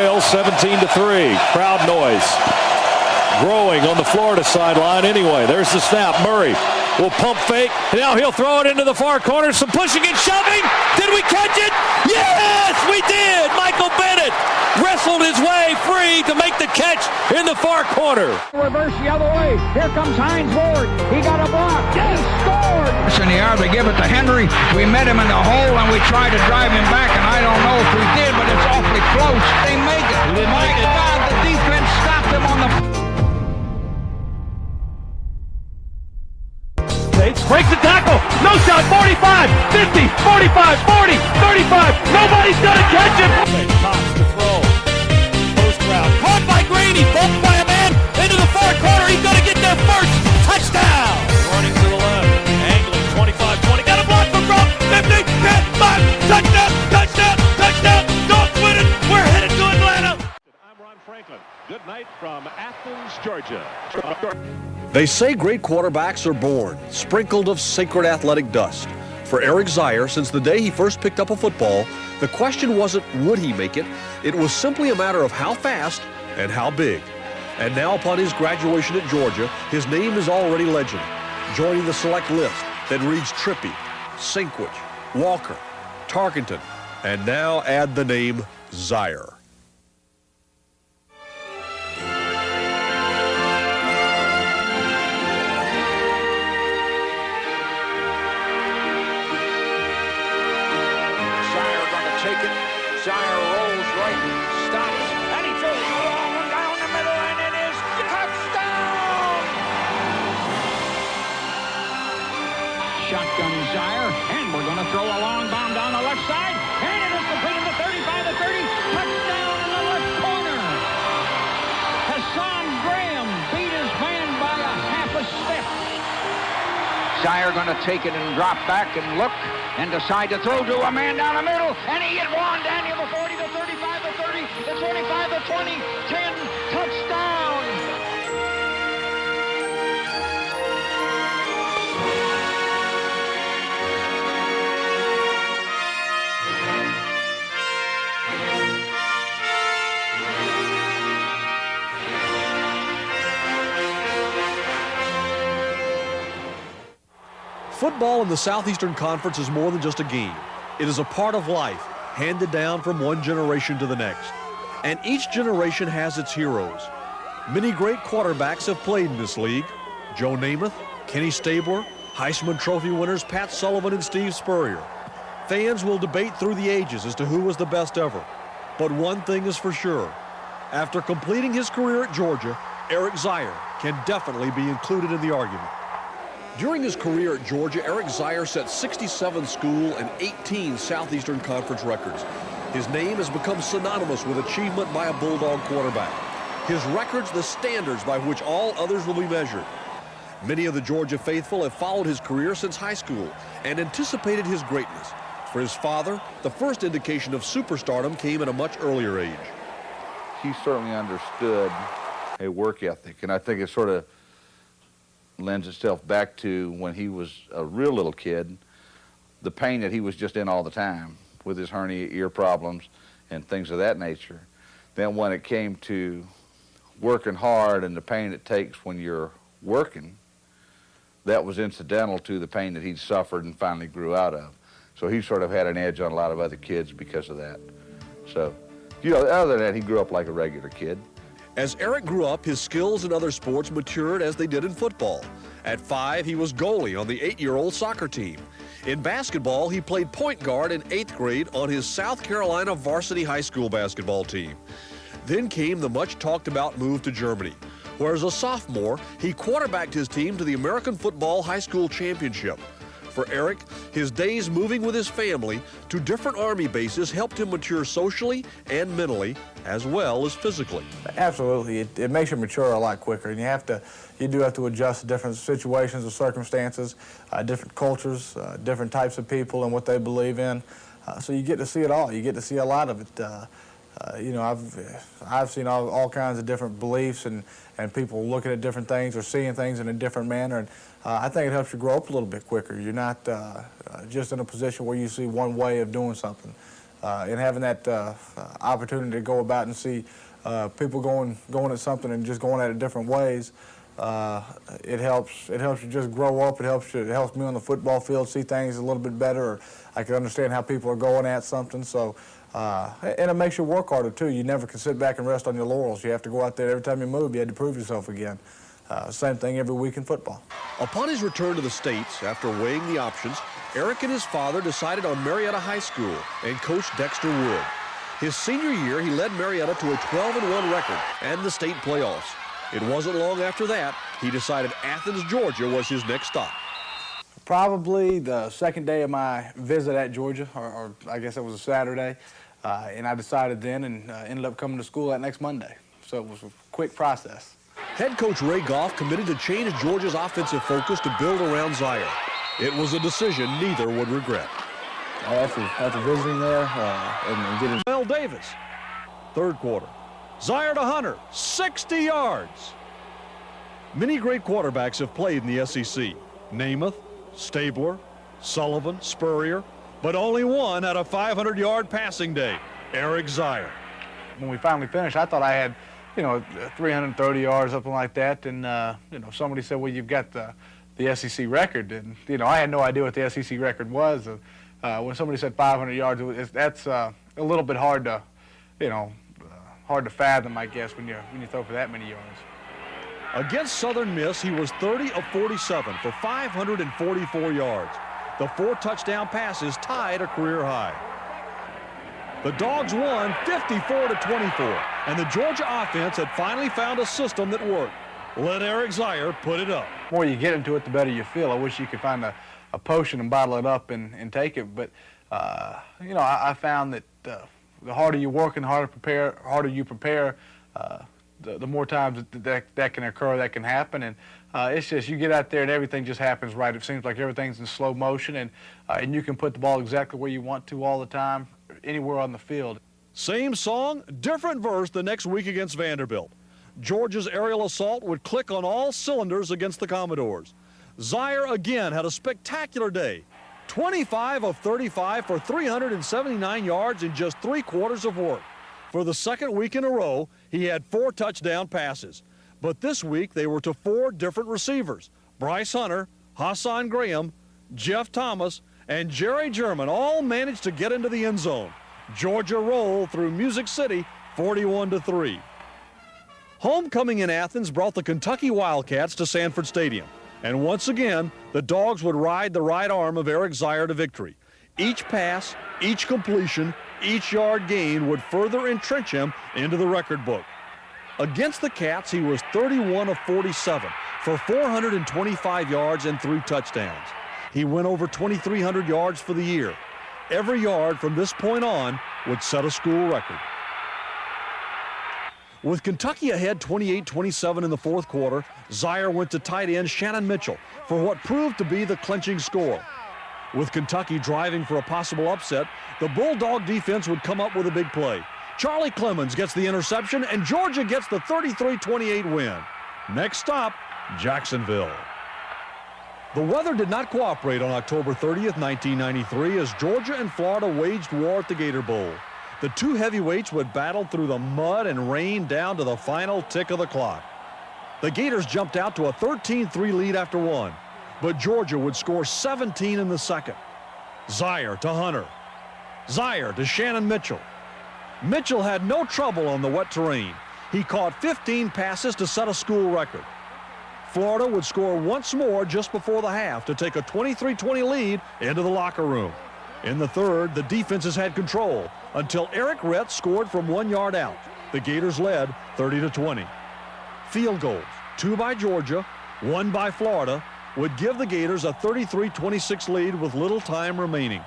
trail 17-3. Crowd noise growing on the Florida sideline anyway. There's the snap. Murray will pump fake. Now he'll throw it into the far corner. Some pushing and shoving. Did we catch it? Yes, we did. Michael Bennett wrestled his way free to make the catch in the far corner. Reverse the other way. Here comes Hines Ward. He got a block. He scored. In the yard, they give it to Henry. We met him in the hole and we tried to drive him back, and I don't know if we did, but it's awfully close. They make it. My God, the defense stopped him on the... Breaks the tackle. No shot. 45, 50, 45, 40, 35. Nobody's going to catch him. Cox to throw. Post route. Caught by Green. He bumped by a man into the far corner. He's going to get there first. Touchdown. Running to the left. Angling 25-20. Got a block from Rob. 50, 10, 5. Touchdown. Touchdown. Touchdown. Don't win it. We're headed to Atlanta. I'm Ron Franklin. Good night from Athens, Georgia. They say great quarterbacks are born, sprinkled of sacred athletic dust. For Eric Zeier, since the day he first picked up a football, the question wasn't would he make it, it was simply a matter of how fast and how big. And now upon his graduation at Georgia, his name is already legend, joining the select list that reads Trippy, Sinkwich, Walker, Tarkenton, and now add the name Zeier. Zeier rolls right, stops, and he throws a long one down the middle, and it is touchdown! Shotgun Zeier, and we're going to throw a long bomb down the left side, and it is completed to 35 to 30, touchdown in the left corner. Hassan Graham beat his man by a half a step. Zeier going to take it and drop back and look and decide to throw to a man down the middle, and he hit Juan Daniel the 40, the 35, the 30, the 25, the 20, 10, touchdown! Football in the Southeastern Conference is more than just a game. It is a part of life, handed down from one generation to the next. And each generation has its heroes. Many great quarterbacks have played in this league. Joe Namath, Kenny Stabler, Heisman Trophy winners Pat Sullivan and Steve Spurrier. Fans will debate through the ages as to who was the best ever. But one thing is for sure. After completing his career at Georgia, Eric Zeier can definitely be included in the argument. During his career at Georgia, Eric Zeier set 67 school and 18 Southeastern Conference records. His name has become synonymous with achievement by a Bulldog quarterback. His records, the standards by which all others will be measured. Many of the Georgia faithful have followed his career since high school and anticipated his greatness. For his father, the first indication of superstardom came at a much earlier age. He certainly understood a work ethic, and I think it sort of lends itself back to when he was a real little kid, the pain that he was just in all the time with his hernia ear problems and things of that nature. Then when it came to working hard and the pain it takes when you're working, that was incidental to the pain that he'd suffered and finally grew out of. So he sort of had an edge on a lot of other kids because of that. So, you know, other than that, he grew up like a regular kid. As Eric grew up, his skills in other sports matured as they did in football. At 5, he was goalie on the 8-year-old soccer team. In basketball, he played point guard in 8th grade on his South Carolina varsity high school basketball team. Then came the much talked about move to Germany, where as a sophomore, he quarterbacked his team to the American Football High School Championship. For Eric, his days moving with his family to different Army bases helped him mature socially and mentally, as well as physically. Absolutely. It makes you mature a lot quicker, and you do have to adjust to different situations and circumstances, different cultures, different types of people and what they believe in. So you get to see it all. You get to see a lot of it. You know, I've seen all kinds of different beliefs and people looking at different things or seeing things in a different manner. And I think it helps you grow up a little bit quicker. You're not just in a position where you see one way of doing something. and having that opportunity to go about and see people going at something and just going at it different ways, it helps you just grow up. It helps me on the football field see things a little bit better, or I can understand how people are going at something. So, and it makes you work harder too. You never can sit back and rest on your laurels. You have to go out there every time you move. You had to prove yourself again. Same thing every week in football. Upon his return to the States, after weighing the options, Eric and his father decided on Marietta High School and Coach Dexter Wood. His senior year, he led Marietta to a 12-1 record and the state playoffs. It wasn't long after that, he decided Athens, Georgia was his next stop. Probably the second day of my visit at Georgia, or I guess it was a Saturday, and I decided then and ended up coming to school that next Monday. So it was a quick process. Head coach Ray Goff committed to change Georgia's offensive focus to build around Zeier. It was a decision neither would regret. After visiting there and getting... Mel Davis, third quarter. Zeier to Hunter, 60 yards. Many great quarterbacks have played in the SEC. Namath, Stabler, Sullivan, Spurrier, but only one had a 500-yard passing day, Eric Zeier. When we finally finished, I thought I had, 330 yards, something like that, and, somebody said, well, you've got the SEC record, and, I had no idea what the SEC record was. When somebody said 500 yards, that's a little bit hard to, hard to fathom, I guess, when you throw for that many yards. Against Southern Miss, he was 30 of 47 for 544 yards. The 4 touchdown passes tied a career high. The Dogs won 54-24, and the Georgia offense had finally found a system that worked. Let Eric Zeier put it up. The more you get into it, the better you feel. I wish you could find a potion and bottle it up and take it, but I found that the harder you work and the harder you prepare, the more times that can occur, that can happen, and it's just you get out there and everything just happens right. It seems like everything's in slow motion, and you can put the ball exactly where you want to all the time, anywhere on the field. Same song, different verse the next week against Vanderbilt. Georgia's aerial assault would click on all cylinders against the Commodores. Zeier again had a spectacular day. 25 of 35 for 379 yards in just 3 quarters of work. For the second week in a row, he had 4 touchdown passes. But this week, they were to 4 different receivers. Bryce Hunter, Hassan Graham, Jeff Thomas, and Jerry German all managed to get into the end zone. Georgia rolled through Music City 41-3. Homecoming in Athens brought the Kentucky Wildcats to Sanford Stadium. And once again, the Dogs would ride the right arm of Eric Zeier to victory. Each pass, each completion, each yard gain would further entrench him into the record book. Against the Cats, he was 31 of 47 for 425 yards and 3 touchdowns. He went over 2,300 yards for the year. Every yard from this point on would set a school record. With Kentucky ahead 28-27 in the fourth quarter, Zeier went to tight end Shannon Mitchell for what proved to be the clinching score. With Kentucky driving for a possible upset, the Bulldog defense would come up with a big play. Charlie Clemens gets the interception, and Georgia gets the 33-28 win. Next stop, Jacksonville. The weather did not cooperate on October 30th, 1993, as Georgia and Florida waged war at the Gator Bowl. The 2 heavyweights would battle through the mud and rain down to the final tick of the clock. The Gators jumped out to a 13-3 lead after 1, but Georgia would score 17 in the second. Zeier to Hunter. Zeier to Shannon Mitchell. Mitchell had no trouble on the wet terrain. He caught 15 passes to set a school record. Florida would score once more just before the half to take a 23-20 lead into the locker room. In the third, the defenses had control until Eric Rett scored from 1 yard out. The Gators led 30-20. Field goals, 2 by Georgia, 1 by Florida, would give the Gators a 33-26 lead with little time remaining.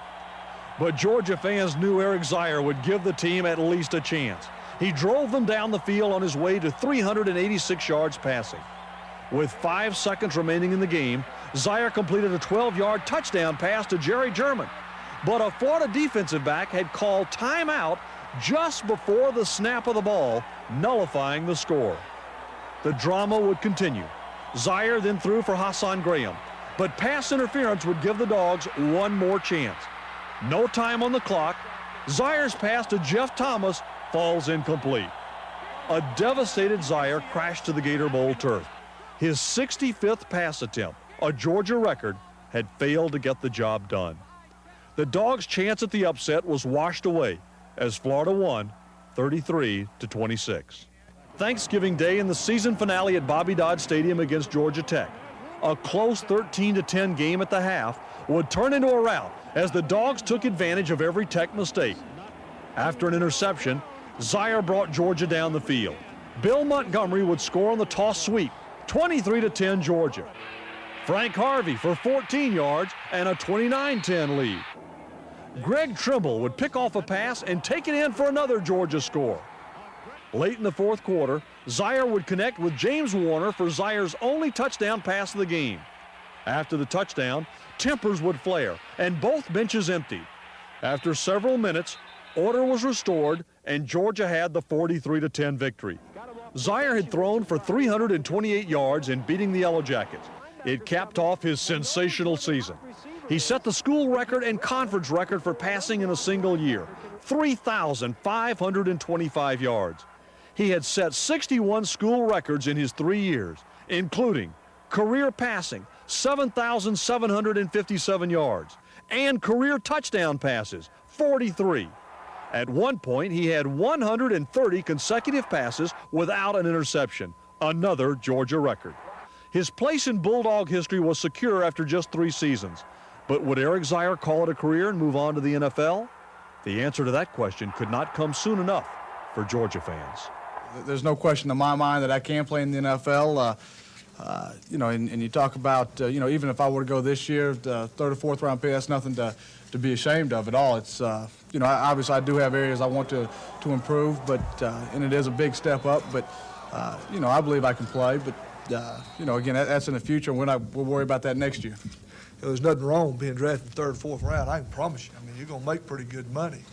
But Georgia fans knew Eric Zeier would give the team at least a chance. He drove them down the field on his way to 386 yards passing. With 5 seconds remaining in the game, Zeier completed a 12-yard touchdown pass to Jerry German. But a Florida defensive back had called timeout just before the snap of the ball, nullifying the score. The drama would continue. Zeier then threw for Hassan Graham, but pass interference would give the Dogs one more chance. No time on the clock. Zeier's pass to Jeff Thomas falls incomplete. A devastated Zeier crashed to the Gator Bowl turf. His 65th pass attempt, a Georgia record, had failed to get the job done. The Dogs' chance at the upset was washed away as Florida won 33-26. Thanksgiving Day in the season finale at Bobby Dodd Stadium against Georgia Tech. A close 13-10 game at the half would turn into a rout as the Dogs took advantage of every Tech mistake. After an interception, Zeier brought Georgia down the field. Bill Montgomery would score on the toss sweep, 23-10 Georgia. Frank Harvey for 14 yards and a 29-10 lead. Greg Trimble would pick off a pass and take it in for another Georgia score. Late in the fourth quarter, Zeier would connect with James Warner for Zeier's only touchdown pass of the game. After the touchdown, tempers would flare and both benches emptied. After several minutes, order was restored and Georgia had the 43-10 victory. Zeier had thrown for 328 yards in beating the Yellow Jackets. It capped off his sensational season. He set the school record and conference record for passing in a single year, 3,525 yards. He had set 61 school records in his 3 years, including career passing, 7,757 yards, and career touchdown passes, 43. At one point, he had 130 consecutive passes without an interception, another Georgia record. His place in Bulldog history was secure after just 3 seasons. But would Eric Zeier call it a career and move on to the NFL? The answer to that question could not come soon enough for Georgia fans. There's no question in my mind that I can play in the NFL. And you talk about, even if I were to go this year, the 3rd or 4th round pick, that's nothing to be ashamed of at all. It's, obviously I do have areas I want to improve, but, and it is a big step up, but, I believe I can play. But, again, that's in the future, and we'll worry about that next year. There's nothing wrong with being drafted 3rd, 4th round. I can promise you. I mean, you're going to make pretty good money.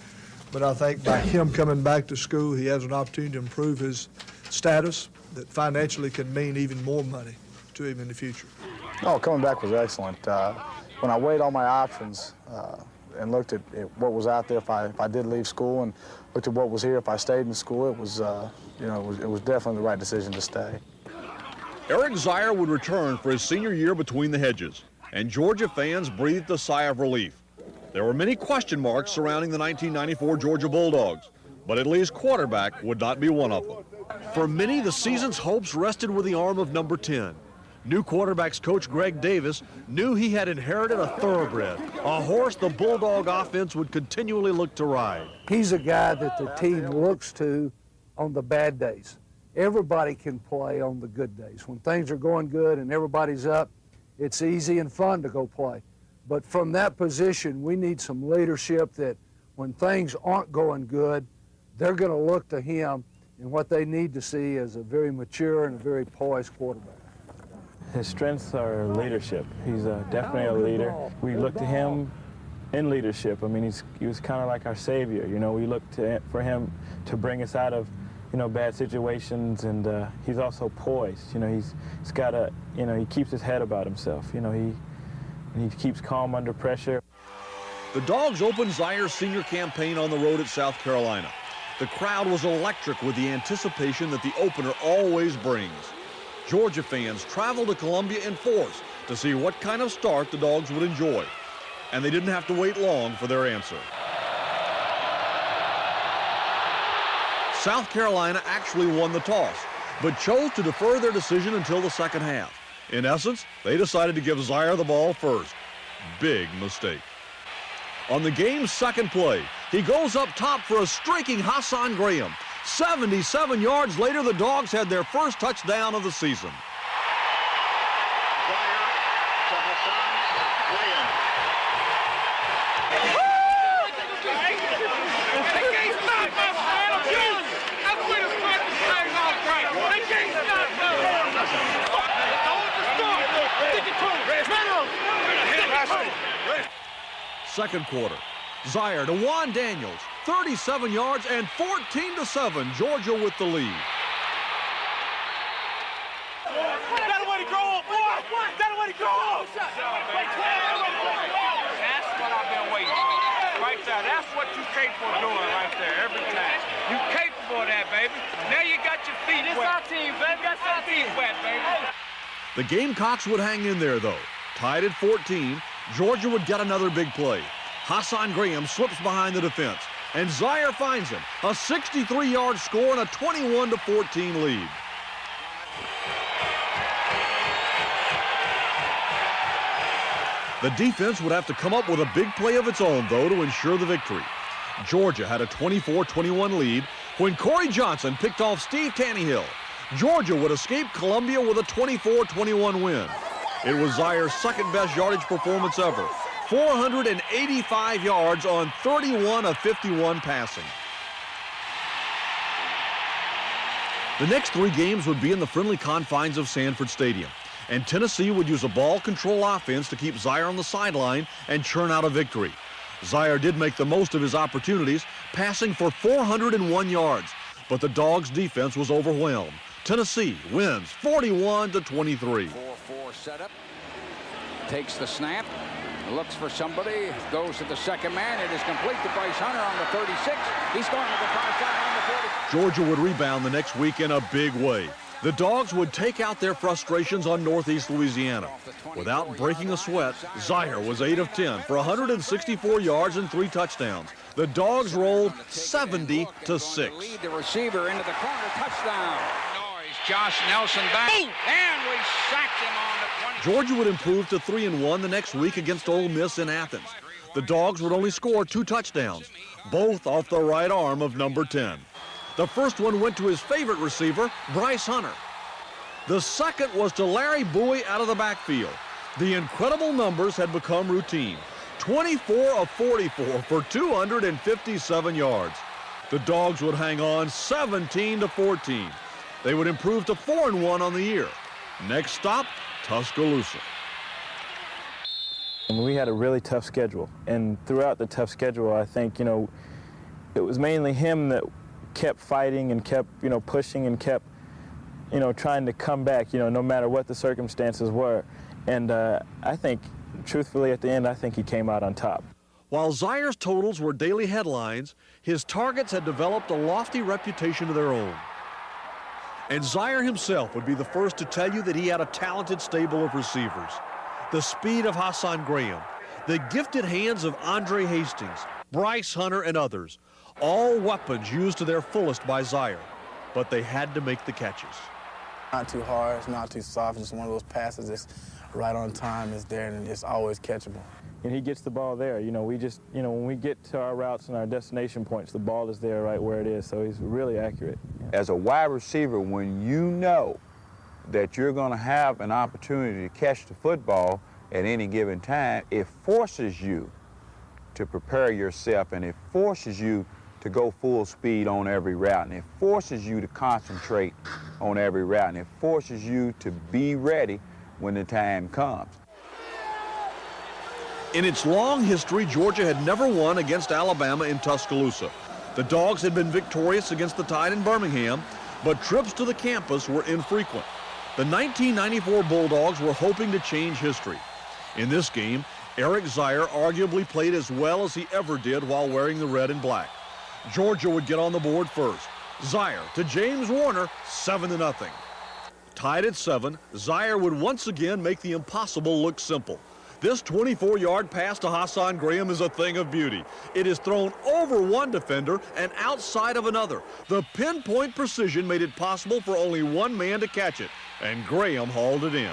But I think by him coming back to school, he has an opportunity to improve his status that financially can mean even more money to him in the future. Oh, coming back was excellent. When I weighed all my options and looked at what was out there if I did leave school and looked at what was here if I stayed in school, it was, it was definitely the right decision to stay. Eric Zeier would return for his senior year between the hedges, and Georgia fans breathed a sigh of relief. There were many question marks surrounding the 1994 Georgia Bulldogs, but at least quarterback would not be one of them. For many, the season's hopes rested with the arm of number 10. New quarterbacks coach Greg Davis knew he had inherited a thoroughbred, a horse the Bulldog offense would continually look to ride. He's a guy that the team looks to on the bad days. Everybody can play on the good days. When things are going good and everybody's up, it's easy and fun to go play. But from that position, we need some leadership that when things aren't going good, they're going to look to him, and what they need to see is a very mature and a very poised quarterback. His strengths are leadership. He's definitely a leader. We look to him in leadership. I mean, he was kind of like our savior. We look for him to bring us out of, bad situations, and he's also poised. He's got he keeps his head about himself. He keeps calm under pressure. The Dogs opened Zeier's senior campaign on the road at South Carolina. The crowd was electric with the anticipation that the opener always brings. Georgia fans traveled to Columbia in force to see what kind of start the Dogs would enjoy. And they didn't have to wait long for their answer. South Carolina actually won the toss, but chose to defer their decision until the second half. In essence, they decided to give Zeier the ball first. Big mistake. On the game's second play, he goes up top for a streaking Hassan Graham. 77 yards later, the Dogs had their first touchdown of the season. Second quarter, Zeier to Juan Daniels, 37 yards and 14-7, Georgia with the lead. That way to grow up, boy! That way to grow up! That's what I've been waiting for. Right there, that's what you capable of doing right there every time. You capable of that, baby. Now you got your feet wet. This our team, baby. Got our feet wet, baby. The Gamecocks would hang in there, though. Tied at 14, Georgia would get another big play. Hassan Graham slips behind the defense, and Zeier finds him. A 63-yard score and a 21-14 lead. The defense would have to come up with a big play of its own, though, to ensure the victory. Georgia had a 24-21 lead when Corey Johnson picked off Steve Tannehill. Georgia would escape Columbia with a 24-21 win. It was Zeier's second-best yardage performance ever. 485 yards on 31 of 51 passing. The next 3 games would be in the friendly confines of Sanford Stadium, and Tennessee would use a ball control offense to keep Zeier on the sideline and churn out a victory. Zeier did make the most of his opportunities, passing for 401 yards, but the Dogs' defense was overwhelmed. Tennessee wins 41-23. 4-4 setup. Takes the snap. Looks for somebody. Goes to the second man. It is complete to Bryce Hunter on the 36. He's going to the far side on the 40. Georgia would rebound the next week in a big way. The Dogs would take out their frustrations on Northeast Louisiana. Without breaking a sweat, Zeier was 8 of 10 for 164 yards and 3 touchdowns. The Dogs rolled 70-6. Lead the receiver into the corner. Touchdown. Josh Nelson back, and we sacked him on the 20. Georgia would improve to 3-1 the next week against Ole Miss in Athens. The Dogs would only score 2 touchdowns, both off the right arm of number 10. The first one went to his favorite receiver, Bryce Hunter. The second was to Larry Bowie out of the backfield. The incredible numbers had become routine. 24 of 44 for 257 yards. The Dogs would hang on 17-14. They would improve to 4-1 on the year. Next stop, Tuscaloosa. And we had a really tough schedule, and throughout the tough schedule, I think, it was mainly him that kept fighting and kept, pushing and kept, trying to come back, no matter what the circumstances were. And I think, truthfully, at the end, I think he came out on top. While Zeier's totals were daily headlines, his targets had developed a lofty reputation of their own. And Zeier himself would be the first to tell you that he had a talented stable of receivers. The speed of Hassan Graham, the gifted hands of Andre Hastings, Bryce Hunter, and others, all weapons used to their fullest by Zeier, but they had to make the catches. Not too hard, it's not too soft, it's just one of those passes that's right on time, it's there, and it's always catchable. And he gets the ball there. We just, when we get to our routes and our destination points, the ball is there right where it is, so he's really accurate. As a wide receiver, when you know that you're going to have an opportunity to catch the football at any given time, it forces you to prepare yourself, and it forces you to go full speed on every route, and it forces you to concentrate on every route, and it forces you to be ready when the time comes. In its long history, Georgia had never won against Alabama in Tuscaloosa. The Dogs had been victorious against the Tide in Birmingham, but trips to the campus were infrequent. The 1994 Bulldogs were hoping to change history. In this game, Eric Zeier arguably played as well as he ever did while wearing the red and black. Georgia would get on the board first. Zeier to James Warner, 7-0. Tied at 7, Zeier would once again make the impossible look simple. This 24-yard pass to Hassan Graham is a thing of beauty. It is thrown over one defender and outside of another. The pinpoint precision made it possible for only one man to catch it, and Graham hauled it in.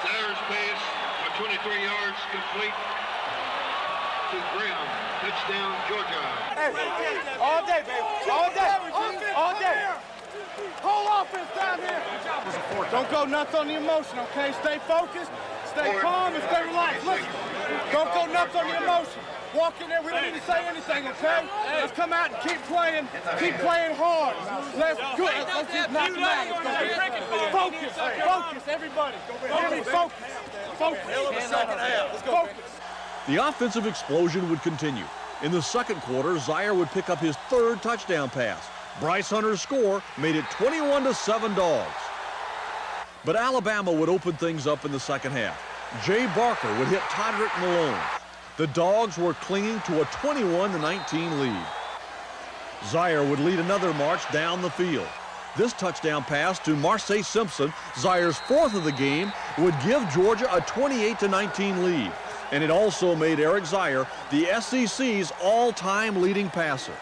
Zeier's pass for 23 yards complete to Graham. Touchdown, Georgia. Hey, all day, baby. All day. All day. Whole offense down here. Don't go nuts on the emotion, okay? Stay focused, stay calm, and stay relaxed. Listen, don't go nuts on the emotion. Walk in there, we don't need to say anything, okay? Let's come out and keep playing hard. Let's just knock them out. Focus, everybody. Focus. The offensive explosion would continue. In the second quarter, Zeier would pick up his third touchdown pass. Bryce Hunter's score made it 21-7 Dogs. But Alabama would open things up in the second half. Jay Barker would hit Todrick Malone. The Dogs were clinging to a 21-19 lead. Zeier would lead another march down the field. This touchdown pass to Marseille Simpson, Zeier's fourth of the game, would give Georgia a 28-19 lead. And it also made Eric Zeier the SEC's all-time leading passer.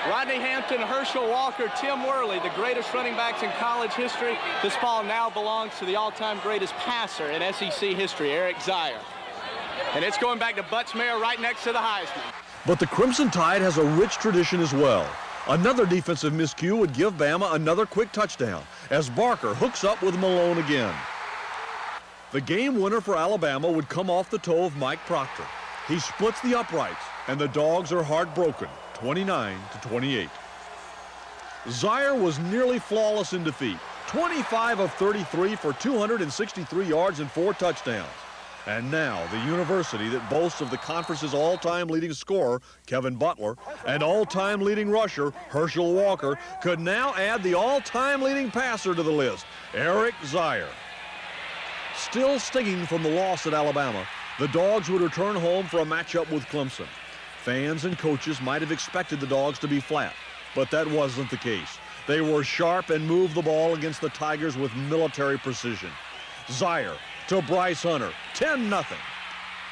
Rodney Hampton, Herschel Walker, Tim Worley, the greatest running backs in college history. This ball now belongs to the all-time greatest passer in SEC history, Eric Zeier. And it's going back to Butts-Mayer right next to the Heisman. But the Crimson Tide has a rich tradition as well. Another defensive miscue would give Bama another quick touchdown as Barker hooks up with Malone again. The game winner for Alabama would come off the toe of Mike Proctor. He splits the uprights, and the Dogs are heartbroken, 29-28. Zeier was nearly flawless in defeat, 25 of 33 for 263 yards and 4 touchdowns. And now the university that boasts of the conference's all-time leading scorer, Kevin Butler, and all-time leading rusher, Herschel Walker, could now add the all-time leading passer to the list, Eric Zeier. Still stinging from the loss at Alabama, the Dogs would return home for a matchup with Clemson. Fans and coaches might have expected the Dogs to be flat, but that wasn't the case. They were sharp and moved the ball against the Tigers with military precision. Zeier to Bryce Hunter, 10-0.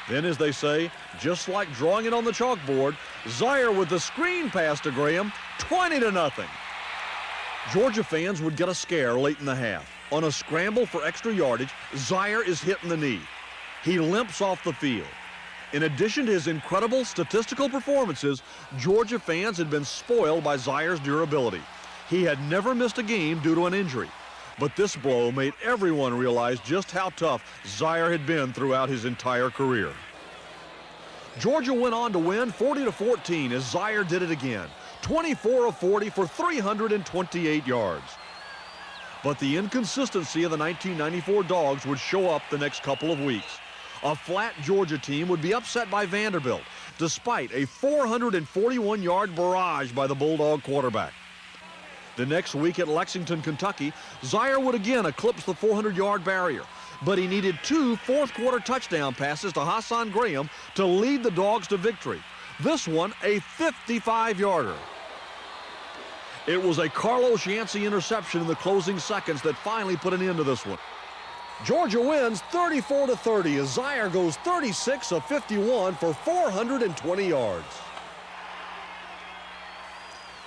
Then, as they say, just like drawing it on the chalkboard, Zeier with the screen pass to Graham, 20-0. Georgia fans would get a scare late in the half. On a scramble for extra yardage, Zeier is hit in the knee. He limps off the field. In addition to his incredible statistical performances, Georgia fans had been spoiled by Zeier's durability. He had never missed a game due to an injury. But this blow made everyone realize just how tough Zeier had been throughout his entire career. Georgia went on to win 40-14 as Zeier did it again, 24 of 40 for 328 yards. But the inconsistency of the 1994 Dogs would show up the next couple of weeks. A flat Georgia team would be upset by Vanderbilt, despite a 441-yard barrage by the Bulldog quarterback. The next week at Lexington, Kentucky, Zeier would again eclipse the 400-yard barrier, but he needed 2 fourth-quarter touchdown passes to Hassan Graham to lead the Dogs to victory. This one, a 55-yarder. It was a Carlos Yancey interception in the closing seconds that finally put an end to this one. Georgia wins 34-30 as Zeier goes 36 of 51 for 420 yards.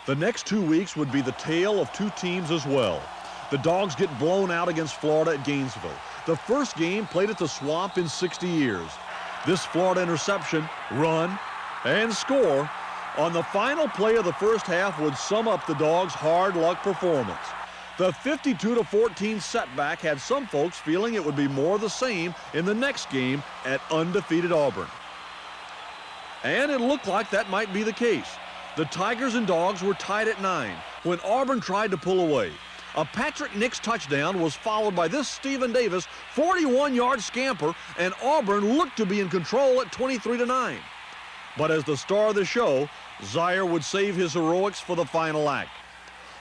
The next 2 weeks would be the tale of two teams as well. The Dogs get blown out against Florida at Gainesville, the first game played at the Swamp in 60 years. This Florida interception, run, and score on the final play of the first half would sum up the Dogs' hard luck performance. The 52-14 setback had some folks feeling it would be more of the same in the next game at undefeated Auburn. And it looked like that might be the case. The Tigers and Dogs were tied at 9 when Auburn tried to pull away. A Patrick Nix touchdown was followed by this Stephen Davis 41-yard scamper, and Auburn looked to be in control at 23-9. But as the star of the show, Zeier would save his heroics for the final act.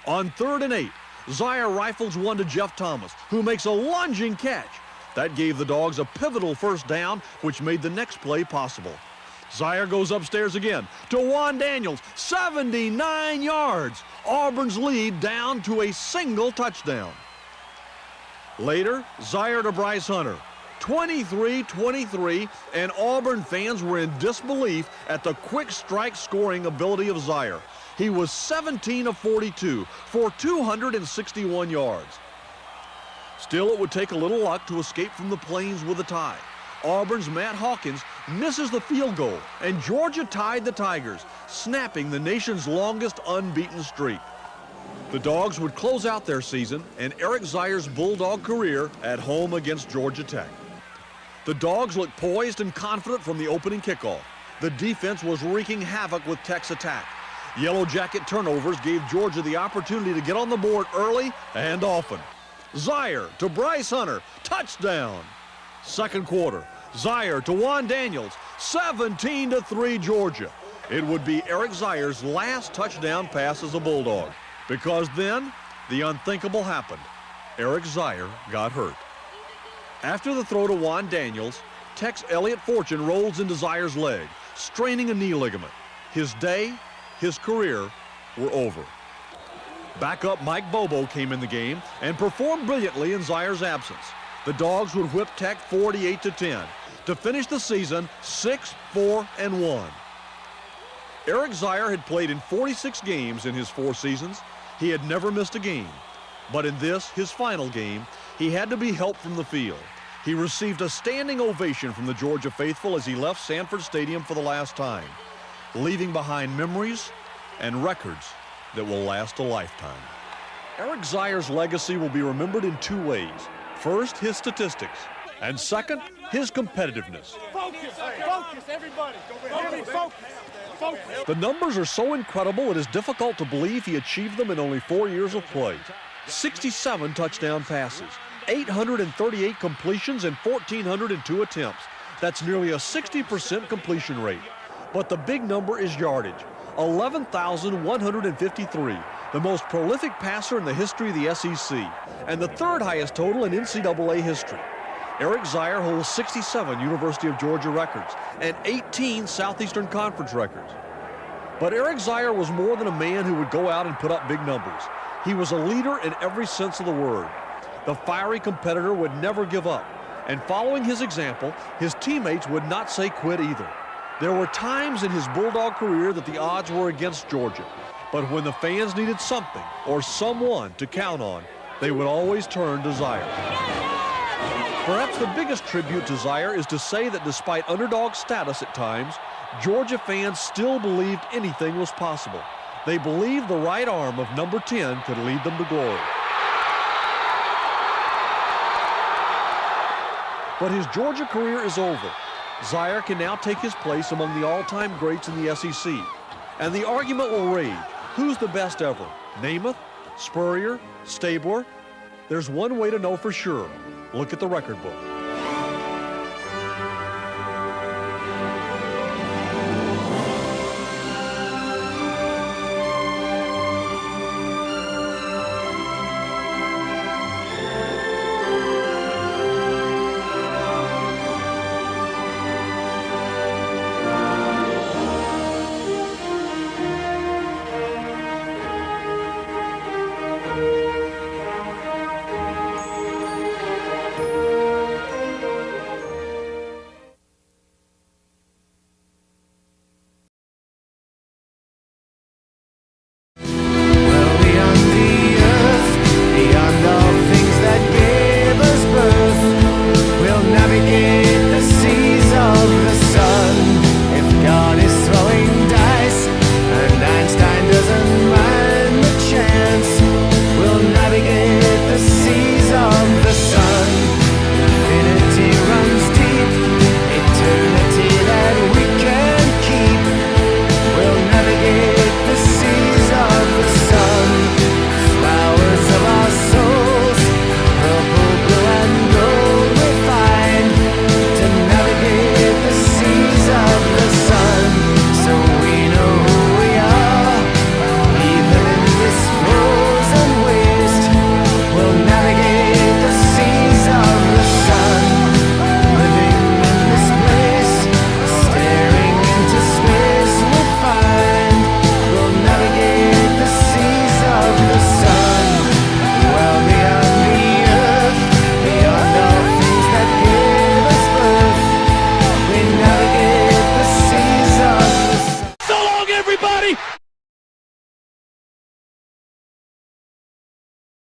On 3rd and 8, Zeier rifles one to Jeff Thomas, who makes a lunging catch. That gave the Dogs a pivotal first down, which made the next play possible. Zeier goes upstairs again to Juan Daniels, 79 yards. Auburn's lead down to a single touchdown. Later, Zeier to Bryce Hunter, 23-23, and Auburn fans were in disbelief at the quick strike scoring ability of Zeier. He was 17 of 42 for 261 yards. Still, it would take a little luck to escape from the Plains with a tie. Auburn's Matt Hawkins misses the field goal, and Georgia tied the Tigers, snapping the nation's longest unbeaten streak. The Dogs would close out their season and Eric Zeier's Bulldog career at home against Georgia Tech. The Dogs looked poised and confident from the opening kickoff. The defense was wreaking havoc with Tech's attack. Yellow Jacket turnovers gave Georgia the opportunity to get on the board early and often. Zeier to Bryce Hunter, touchdown. Second quarter, Zeier to Juan Daniels, 17-3 Georgia. It would be Eric Zeier's last touchdown pass as a Bulldog, because then the unthinkable happened. Eric Zeier got hurt. After the throw to Juan Daniels, Tech's Elliott Fortune rolls into Zeier's leg, straining a knee ligament. His day, his career were over. Backup Mike Bobo came in the game and performed brilliantly in Zeier's absence. The Dogs would whip Tech 48-10 to finish the season 6-4-1. Eric Zeier had played in 46 games in his 4 seasons. He had never missed a game. But in this, his final game, he had to be helped from the field. He received a standing ovation from the Georgia faithful as he left Sanford Stadium for the last time, leaving behind memories and records that will last a lifetime. Eric Zeier's legacy will be remembered in 2 ways. First, his statistics, and second, his competitiveness. Focus, focus, everybody. Focus. The numbers are so incredible it is difficult to believe he achieved them in only 4 years of play. 67 touchdown passes, 838 completions, and 1,402 attempts. That's nearly a 60% completion rate. But the big number is yardage, 11,153, the most prolific passer in the history of the SEC, and the 3rd highest total in NCAA history. Eric Zeier holds 67 University of Georgia records and 18 Southeastern Conference records. But Eric Zeier was more than a man who would go out and put up big numbers. He was a leader in every sense of the word. The fiery competitor would never give up, and following his example, his teammates would not say quit either. There were times in his Bulldog career that the odds were against Georgia, but when the fans needed something or someone to count on, they would always turn to Zeier. Perhaps the biggest tribute to Zeier is to say that despite underdog status at times, Georgia fans still believed anything was possible. They believed the right arm of number 10 could lead them to glory. But his Georgia career is over. Zeier can now take his place among the all-time greats in the SEC. And the argument will rage. Who's the best ever? Namath? Spurrier? Stabler? There's one way to know for sure. Look at the record book.